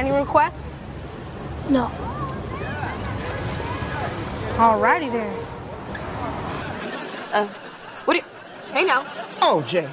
Any requests? No. Alrighty then. What do you... Hey, now. Oh, Jay.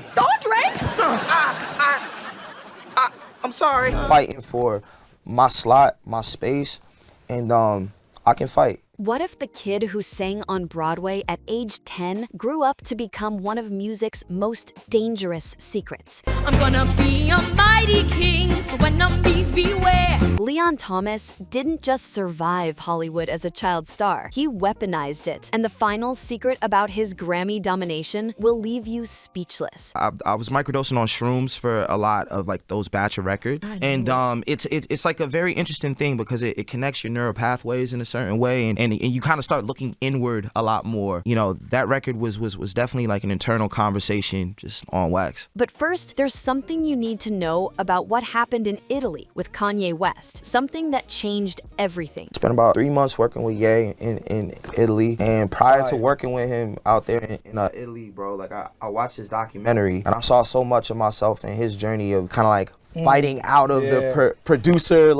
I'm sorry. Fighting for my slot, my space, and I can fight. What if the kid who sang on Broadway at age 10 grew up to become one of music's most dangerous secrets? I'm gonna be a mighty king, so when the bees beware. Leon Thomas didn't just survive Hollywood as a child star, he weaponized it. And the final secret about his Grammy domination will leave you speechless. I was microdosing on shrooms for a lot of like those batch of records, and it's like a very interesting thing because it connects your neural pathways in a certain way, and you kind of start looking inward a lot more. You know, that record was definitely like an internal conversation just on wax. But first, there's something you need to know about what happened in Italy with Kanye West, something that changed everything. Spent about 3 months working with Ye in Italy, and prior to working with him out there in Italy, bro, like I watched his documentary and I saw so much of myself in his journey of kind of like fighting out of the producer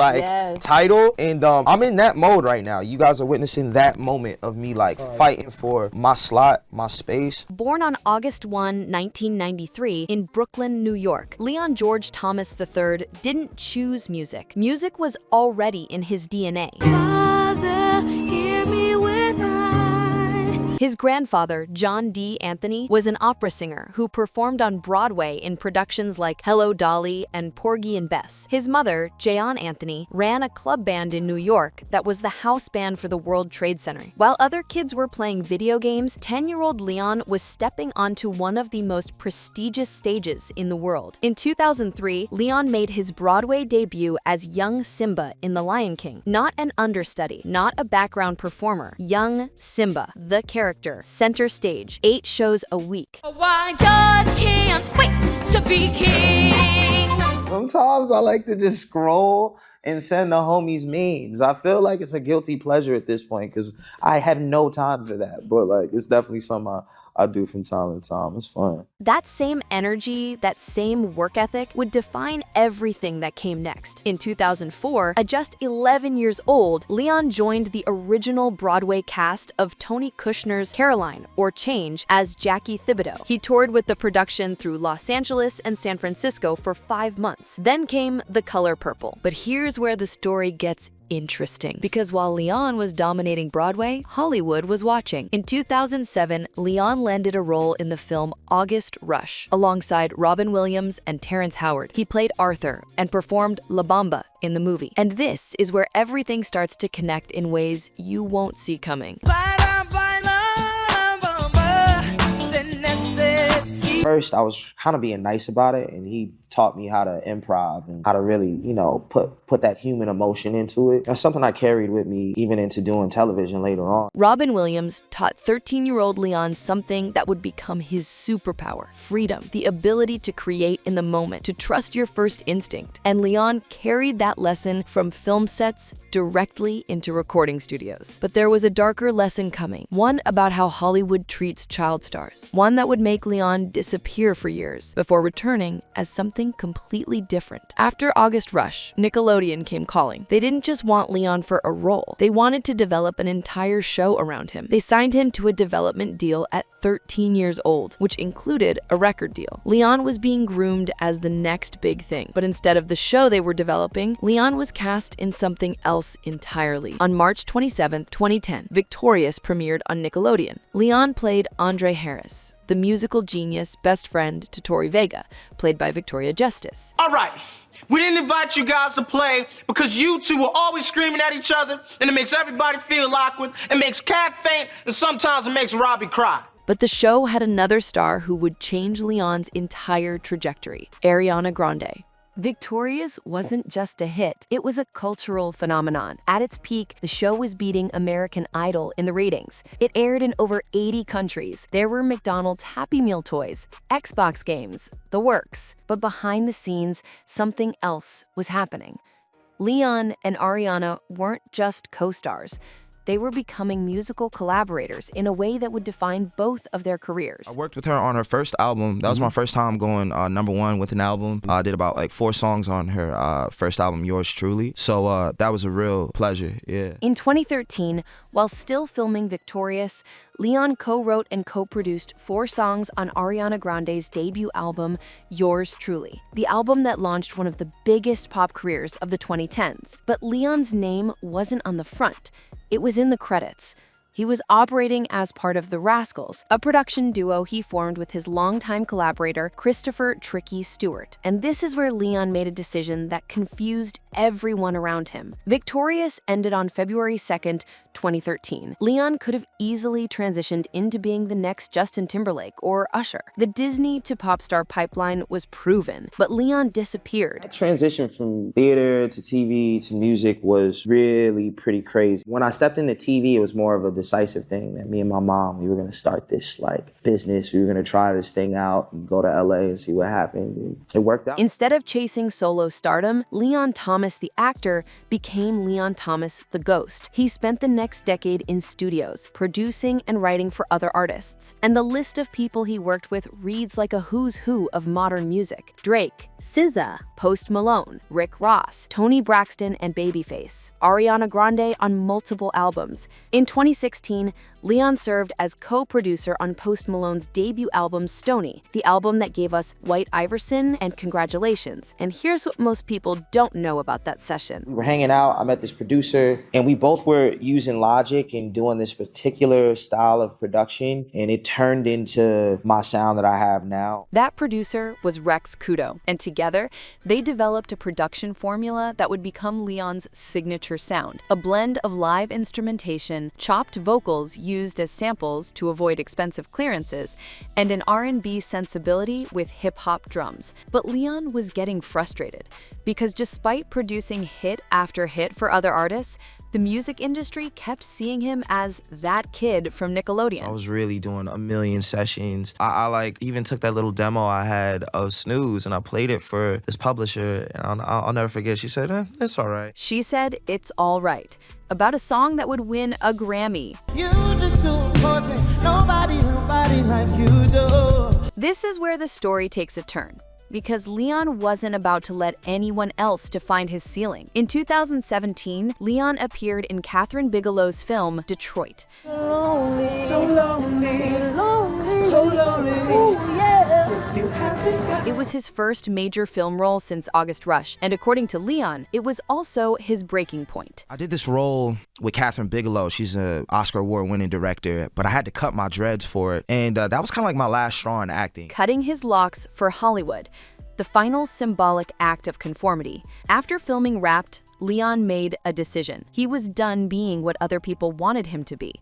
title, and I'm in that mode right now. You guys are witnessing that moment of me like fighting for my slot, my space. Born on August 1, 1993 in Brooklyn, New York, Leon George Thomas III didn't choose music. Music was already in his DNA. Father, hear me when His grandfather, John D. Anthony, was an opera singer who performed on Broadway in productions like Hello, Dolly and Porgy and Bess. His mother, Jayon Anthony, ran a club band in New York that was the house band for the World Trade Center. While other kids were playing video games, 10-year-old Leon was stepping onto one of the most prestigious stages in the world. In 2003, Leon made his Broadway debut as young Simba in The Lion King. Not an understudy, not a background performer. Young Simba, the character, center stage, 8 shows a week. Oh, I just can't wait to be king. Sometimes I like to just scroll and send the homies memes. I feel like it's a guilty pleasure at this point because I have no time for that. But like, it's definitely something I do from time to time. It's fun. That same energy, that same work ethic would define everything that came next. In 2004, at just 11 years old, Leon joined the original Broadway cast of Tony Kushner's Caroline, or Change, as Jackie Thibodeau. He toured with the production through Los Angeles and San Francisco for 5 months. Then came The Color Purple. But here's where the story gets interesting, because while Leon was dominating Broadway, Hollywood was watching. In 2007, Leon landed a role in the film August Rush, alongside Robin Williams and Terrence Howard. He played Arthur and performed La Bamba in the movie. And this is where everything starts to connect in ways you won't see coming. First, I was kind of being nice about it, and he taught me how to improv and how to really, you know, put that human emotion into it. That's something I carried with me even into doing television later on. Robin Williams taught 13-year-old Leon something that would become his superpower: freedom, the ability to create in the moment, to trust your first instinct. And Leon carried that lesson from film sets directly into recording studios. But there was a darker lesson coming, one about how Hollywood treats child stars, one that would make Leon disappear for years before returning as something completely different. After August Rush, Nickelodeon came calling. They didn't just want Leon for a role. They wanted to develop an entire show around him. They signed him to a development deal at 13 years old, which included a record deal. Leon was being groomed as the next big thing. But instead of the show they were developing, Leon was cast in something else entirely. On March 27, 2010, Victorious premiered on Nickelodeon. Leon played Andre Harris, the musical genius best friend to Tori Vega, played by Victoria Justice. All right, we didn't invite you guys to play because you two were always screaming at each other, and it makes everybody feel awkward, it makes Cat faint, and sometimes it makes Robbie cry. But the show had another star who would change Leon's entire trajectory: Ariana Grande. Victorious wasn't just a hit, it was a cultural phenomenon. At its peak, the show was beating American Idol in the ratings. It aired in over 80 countries. There were McDonald's Happy Meal toys, Xbox games, the works. But behind the scenes, something else was happening. Leon and Ariana weren't just co-stars. They were becoming musical collaborators in a way that would define both of their careers. I worked with her on her first album. That was my first time going #1 with an album. I did about like 4 songs on her first album, Yours Truly. So that was a real pleasure, yeah. In 2013, while still filming Victorious, Leon co-wrote and co-produced 4 songs on Ariana Grande's debut album, Yours Truly, the album that launched one of the biggest pop careers of the 2010s. But Leon's name wasn't on the front. It was in the credits. He was operating as part of The Rascals, a production duo he formed with his longtime collaborator, Christopher Tricky Stewart. And this is where Leon made a decision that confused everyone around him. Victorious ended on February 2nd, 2013. Leon could have easily transitioned into being the next Justin Timberlake or Usher. The Disney to pop star pipeline was proven, but Leon disappeared. That transition from theater to TV to music was really pretty crazy. When I stepped into TV, it was more of a decisive thing that me and my mom, we were going to start this like business. We were going to try this thing out and go to LA and see what happened. And it worked out. Instead of chasing solo stardom, Leon Thomas, the actor, became Leon Thomas, the ghost. He spent the next decade in studios, producing and writing for other artists. And the list of people he worked with reads like a who's who of modern music. Drake, SZA, Post Malone, Rick Ross, Toni Braxton, and Babyface. Ariana Grande on multiple albums. In 2016, Leon served as co-producer on Post Malone's debut album, Stoney, the album that gave us White Iverson and Congratulations. And here's what most people don't know about that session. We were hanging out, I met this producer, and we both were using Logic and doing this particular style of production, and it turned into my sound that I have now. That producer was Rex Kudo, and together, they developed a production formula that would become Leon's signature sound, a blend of live instrumentation, chopped vocals used as samples to avoid expensive clearances, and an R&B sensibility with hip-hop drums. But Leon was getting frustrated because despite producing hit after hit for other artists, the music industry kept seeing him as that kid from Nickelodeon. I was really doing a million sessions. I like even took that little demo I had of Snooze and I played it for this publisher, and I'll never forget. She said, it's all right. She said, it's all right, about a song that would win a Grammy. You just too important, nobody like you do. This is where the story takes a turn, because Leon wasn't about to let anyone else define his ceiling. In 2017, Leon appeared in Kathryn Bigelow's film, Detroit. So lonely, so lonely, so lonely. Ooh, yeah. It was his first major film role since August Rush, and according to Leon, it was also his breaking point. I did this role with Kathryn Bigelow. She's an Oscar award-winning director, but I had to cut my dreads for it, and that was kind of like my last straw in acting. Cutting his locks for Hollywood, the final symbolic act of conformity. After filming Wrapped, Leon made a decision. He was done being what other people wanted him to be.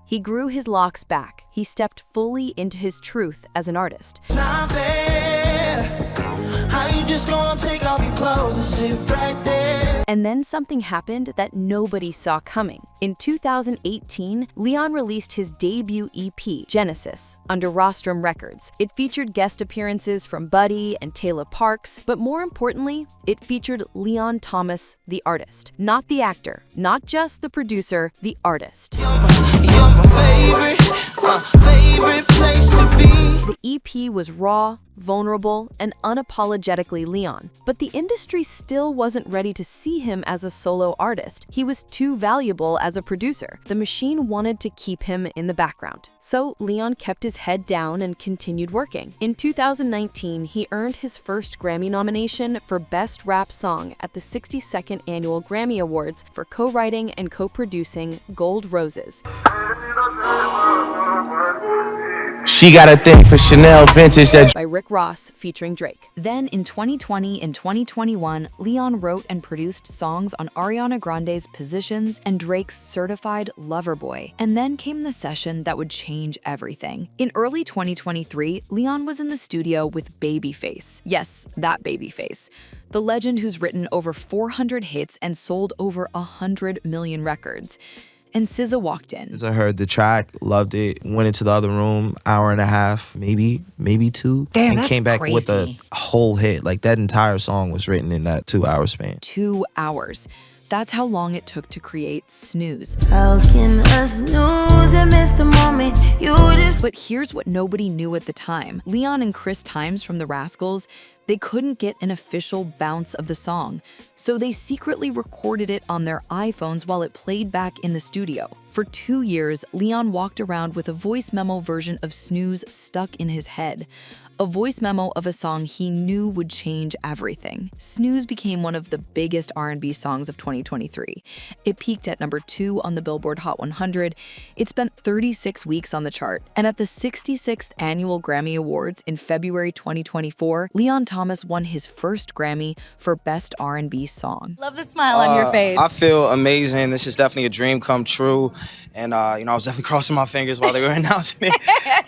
He grew his locks back. He stepped fully into his truth as an artist. It's not fair. How you just gonna take off your clothes and sit right there? And then something happened that nobody saw coming. In 2018, Leon released his debut EP, Genesis, under Rostrum Records. It featured guest appearances from Buddy and Taylor Parks, but more importantly, it featured Leon Thomas, the artist. Not the actor, not just the producer, the artist. You're my favorite place to be. The EP was raw, vulnerable, and unapologetically Leon. But the industry still wasn't ready to see him as a solo artist. He was too valuable as a producer. The machine wanted to keep him in the background. So Leon kept his head down and continued working. In 2019, he earned his first Grammy nomination for Best Rap Song at the 62nd Annual Grammy Awards for co-writing and co-producing Gold Roses. She got a thing for Chanel vintage by Rick Ross featuring Drake. Then in 2020 and 2021, Leon wrote and produced songs on Ariana Grande's Positions and Drake's Certified Lover Boy. And then came the session that would change everything. In early 2023, Leon was in the studio with Babyface. Yes, that Babyface. The legend who's written over 400 hits and sold over 100 million records. And SZA walked in. I heard the track, loved it, went into the other room, hour and a half, maybe 2. Damn, and that's came back crazy. with a whole hit. Like that entire song was written in that 2-hour span. 2 hours. that's how long it took to create Snooze. How can I snooze and miss the moment you just... But here's what nobody knew at the time. Leon and Chris Times from the Rascals, they couldn't get an official bounce of the song, so they secretly recorded it on their iPhones while it played back in the studio. For 2 years, Leon walked around with a voice memo version of Snooze stuck in his head, a voice memo of a song he knew would change everything. Snooze became one of the biggest R&B songs of 2023. It peaked at number 2 on the Billboard Hot 100. It spent 36 weeks on the chart, and at the 66th Annual Grammy Awards in February 2024, Leon Thomas won his first Grammy for Best R&B Song. Love the smile on your face. I feel amazing. This is definitely a dream come true. And, I was definitely crossing my fingers while they were announcing it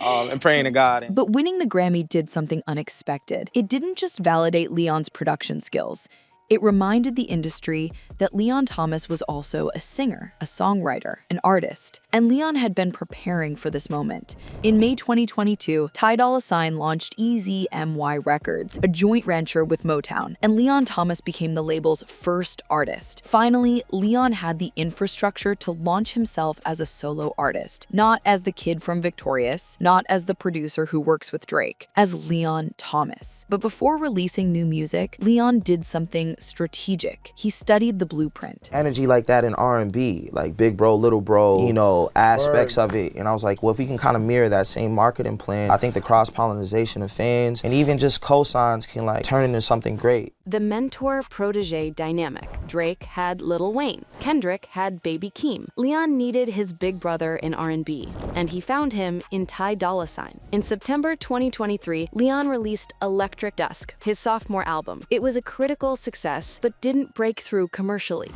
and praying to God. But winning the Grammy did something unexpected. It didn't just validate Leon's production skills. It reminded the industry that Leon Thomas was also a singer, a songwriter, an artist. And Leon had been preparing for this moment. In May 2022, Ty Dolla $ign launched EZMY Records, a joint venture with Motown, and Leon Thomas became the label's first artist. Finally, Leon had the infrastructure to launch himself as a solo artist, not as the kid from Victorious, not as the producer who works with Drake, as Leon Thomas. But before releasing new music, Leon did something strategic. He studied the blueprint. Energy like that in R&B, like big bro, little bro, aspects of it. And I was like, well, if we can kind of mirror that same marketing plan, I think the cross-pollination of fans and even just cosigns can like turn into something great. The mentor-protege dynamic. Drake had Lil Wayne. Kendrick had Baby Keem. Leon needed his big brother in R&B, and he found him in Ty Dolla $ign. In September 2023, Leon released Electric Dusk, his sophomore album. It was a critical success, but didn't break through commercially.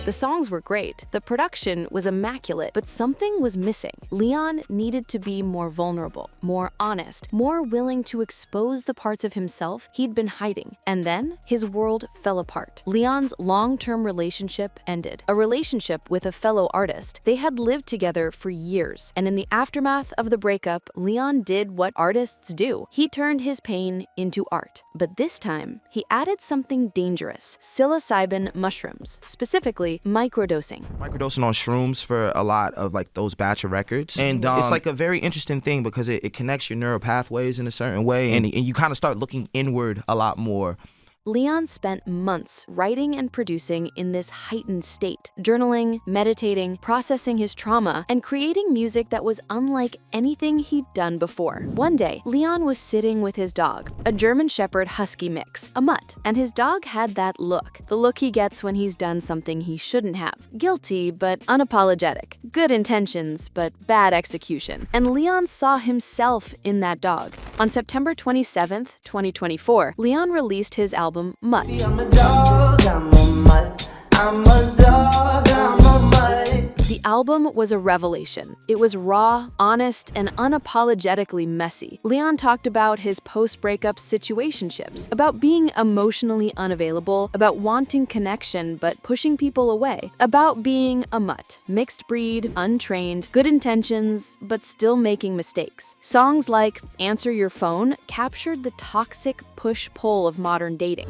The songs were great, the production was immaculate, but something was missing. Leon needed to be more vulnerable, more honest, more willing to expose the parts of himself he'd been hiding. And then his world fell apart. Leon's long-term relationship ended. A relationship with a fellow artist. They had lived together for years, and in the aftermath of the breakup, Leon did what artists do. He turned his pain into art. But this time, he added something dangerous: psilocybin mushrooms, specifically microdosing. Microdosing on shrooms for a lot of like those batch of records. And it's like a very interesting thing because it connects your neural pathways in a certain way and you kind of start looking inward a lot more. Leon spent months writing and producing in this heightened state, journaling, meditating, processing his trauma, and creating music that was unlike anything he'd done before. One day, Leon was sitting with his dog, a German Shepherd Husky mix, a mutt, and his dog had that look, the look he gets when he's done something he shouldn't have. Guilty, but unapologetic. Good intentions, but bad execution. And Leon saw himself in that dog. On September 27th, 2024, Leon released his album Mutt. I'm a dog, I'm a mutt. I'm a dog, I'm a mutt. The album was a revelation. It was raw, honest, and unapologetically messy. Leon talked about his post-breakup situationships, about being emotionally unavailable, about wanting connection but pushing people away, about being a mutt, mixed breed, untrained, good intentions, but still making mistakes. Songs like Answer Your Phone captured the toxic push-pull of modern dating.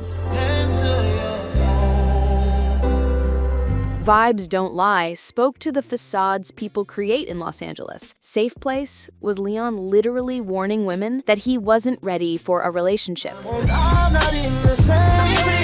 Vibes Don't Lie spoke to the facades people create in Los Angeles. Safe Place was Leon literally warning women that he wasn't ready for a relationship. I'm not in the same.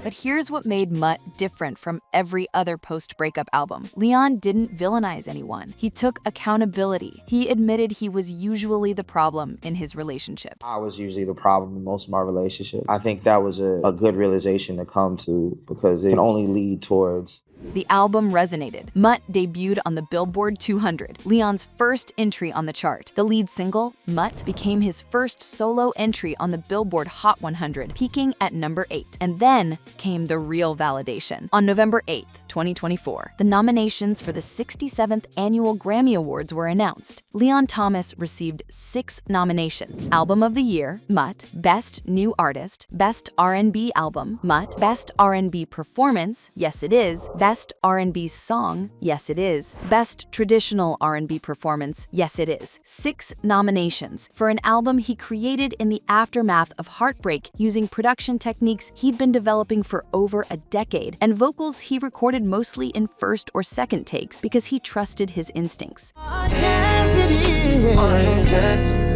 But here's what made Mutt different from every other post-breakup album. Leon didn't villainize anyone. He took accountability. He admitted he was usually the problem in his relationships. I was usually the problem in most of my relationships. I think that was a good realization to come to because it can only lead towards. The album resonated. Mutt debuted on the Billboard 200, Leon's first entry on the chart. The lead single, Mutt, became his first solo entry on the Billboard Hot 100, peaking at number 8. And then came the real validation. On November 8th, 2024, the nominations for the 67th Annual Grammy Awards were announced. Leon Thomas received 6 nominations: Album of the Year, Mutt; Best New Artist; Best R&B Album, Mutt; Best R&B Performance, Yes It Is; Best Best R&B Song, yes it is. Best Traditional R&B Performance, yes it is. 6 nominations for an album he created in the aftermath of heartbreak using production techniques he'd been developing for over a decade, and vocals he recorded mostly in first or second takes because he trusted his instincts. Yes, it is.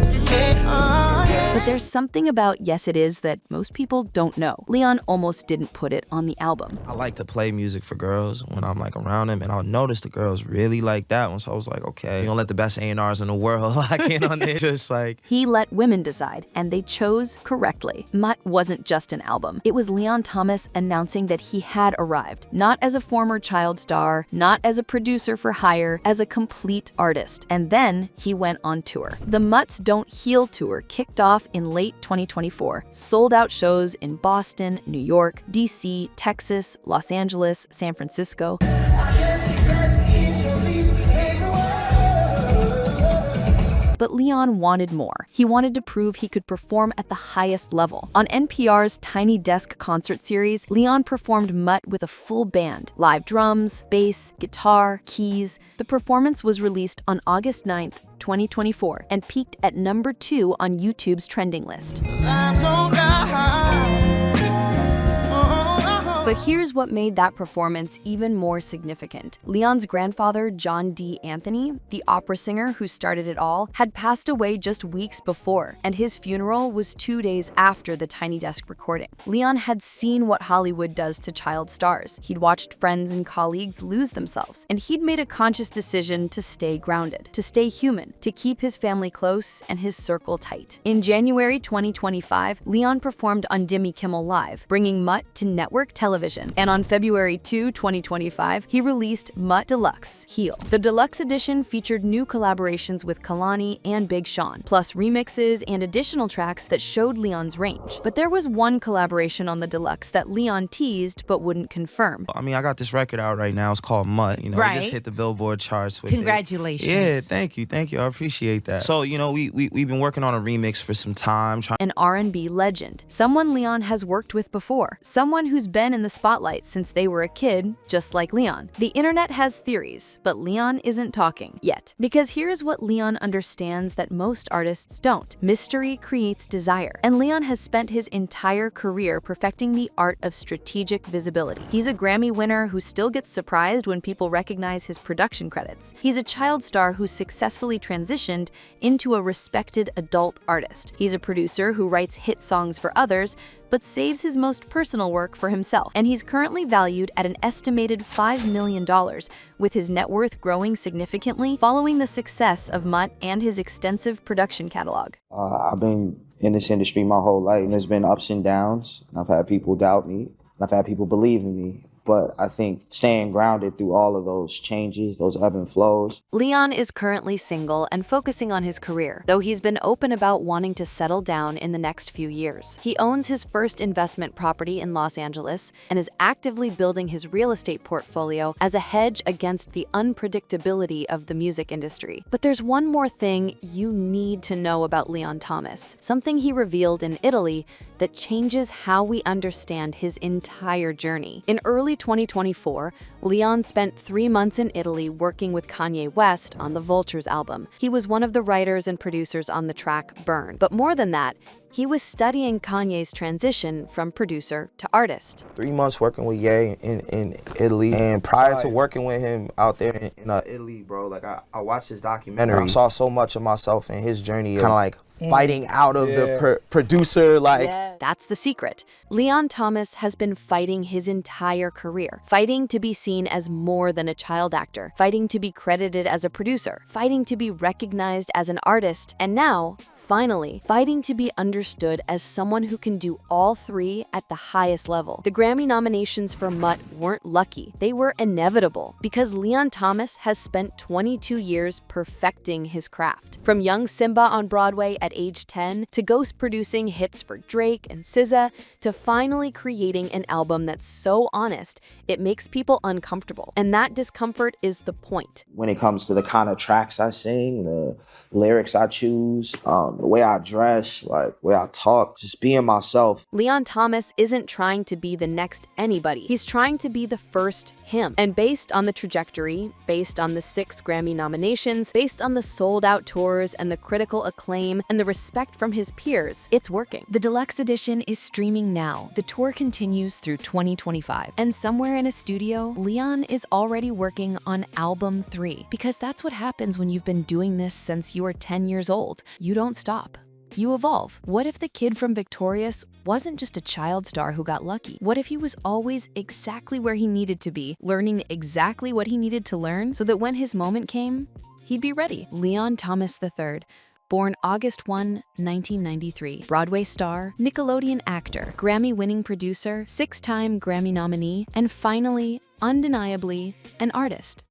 But there's something about Yes It Is that most people don't know. Leon almost didn't put it on the album. I like to play music for girls when I'm like around them, and I'll notice the girls really like that one. So I was like, okay, you don't let the best A&Rs in the world lock in on it. Just like He let women decide, and they chose correctly. Mutt wasn't just an album. It was Leon Thomas announcing that he had arrived, not as a former child star, not as a producer for hire, as a complete artist. And then he went on tour. The Mutts Don't Heal tour kicked off in late 2024. Sold-out shows in Boston, New York, DC, Texas, Los Angeles, San Francisco. But Leon wanted more. He wanted to prove he could perform at the highest level. On NPR's Tiny Desk concert series, Leon performed Mutt with a full band, live drums, bass, guitar, keys. The performance was released on August 9th, 2024, and peaked at number 2 on YouTube's trending list. But here's what made that performance even more significant. Leon's grandfather, John D. Anthony, the opera singer who started it all, had passed away just weeks before, and his funeral was 2 days after the Tiny Desk recording. Leon had seen what Hollywood does to child stars. He'd watched friends and colleagues lose themselves, and he'd made a conscious decision to stay grounded, to stay human, to keep his family close and his circle tight. In January 2025, Leon performed on Jimmy Kimmel Live, bringing Mutt to network television. And on February 2, 2025, he released Mutt Deluxe Heal. The deluxe edition featured new collaborations with Kalani and Big Sean, plus remixes and additional tracks that showed Leon's range. But there was one collaboration on the deluxe that Leon teased but wouldn't confirm. I mean, I got this record out right now. It's called Mutt. You know, Right. it just hit the Billboard charts with Congratulations. Yeah, thank you. I appreciate that. So, you know, we've been working on a remix for some time. An R&B legend, someone Leon has worked with before, someone who's been in the spotlight since they were a kid, just like Leon. The internet has theories, but Leon isn't talking yet. Because here's what Leon understands that most artists don't. Mystery creates desire, and Leon has spent his entire career perfecting the art of strategic visibility. He's a Grammy winner who still gets surprised when people recognize his production credits. He's a child star who successfully transitioned into a respected adult artist. He's a producer who writes hit songs for others, but saves his most personal work for himself. And he's currently valued at an estimated $5 million, with his net worth growing significantly following the success of Mutt and his extensive production catalog. I've been in this industry my whole life, and there's been ups and downs. I've had people doubt me, and I've had people believe in me. But I think staying grounded through all of those changes, those ebb and flows. Leon is currently single and focusing on his career, though he's been open about wanting to settle down in the next few years. He owns his first investment property in Los Angeles and is actively building his real estate portfolio as a hedge against the unpredictability of the music industry. But there's one more thing you need to know about Leon Thomas, something he revealed in Italy that changes how we understand his entire journey. In early 2024, Leon spent 3 months in Italy working with Kanye West on the Vultures album. He was one of the writers and producers on the track Burn. But more than that, he was studying Kanye's transition from producer to artist. 3 months working with Ye in Italy, and prior to working with him out there in Italy, bro, like I watched his documentary. I saw so much of myself in his journey, kind of like fighting out of the producer, like. That's the secret. Leon Thomas has been fighting his entire career, fighting to be seen as more than a child actor, fighting to be credited as a producer, fighting to be recognized as an artist, and now, finally, fighting to be understood as someone who can do all three at the highest level. The Grammy nominations for Mutt weren't lucky. They were inevitable because Leon Thomas has spent 22 years perfecting his craft. From young Simba on Broadway at age 10 to ghost producing hits for Drake and SZA to finally creating an album that's so honest, it makes people uncomfortable. And that discomfort is the point. When it comes to the kind of tracks I sing, the lyrics I choose, the way I dress, like the way I talk, just being myself. Leon Thomas isn't trying to be the next anybody. He's trying to be the first him. And based on the trajectory, based on the 6 Grammy nominations, based on the sold-out tours and the critical acclaim and the respect from his peers, it's working. The deluxe edition is streaming now. The tour continues through 2025. And somewhere in a studio, Leon is already working on album 3. Because that's what happens when you've been doing this since you were 10 years old. You don't stop. You evolve. What if the kid from Victorious wasn't just a child star who got lucky? What if he was always exactly where he needed to be, learning exactly what he needed to learn, so that when his moment came, he'd be ready? Leon Thomas III, born August 1, 1993. Broadway star, Nickelodeon actor, Grammy-winning producer, 6-time Grammy nominee, and finally, undeniably, an artist.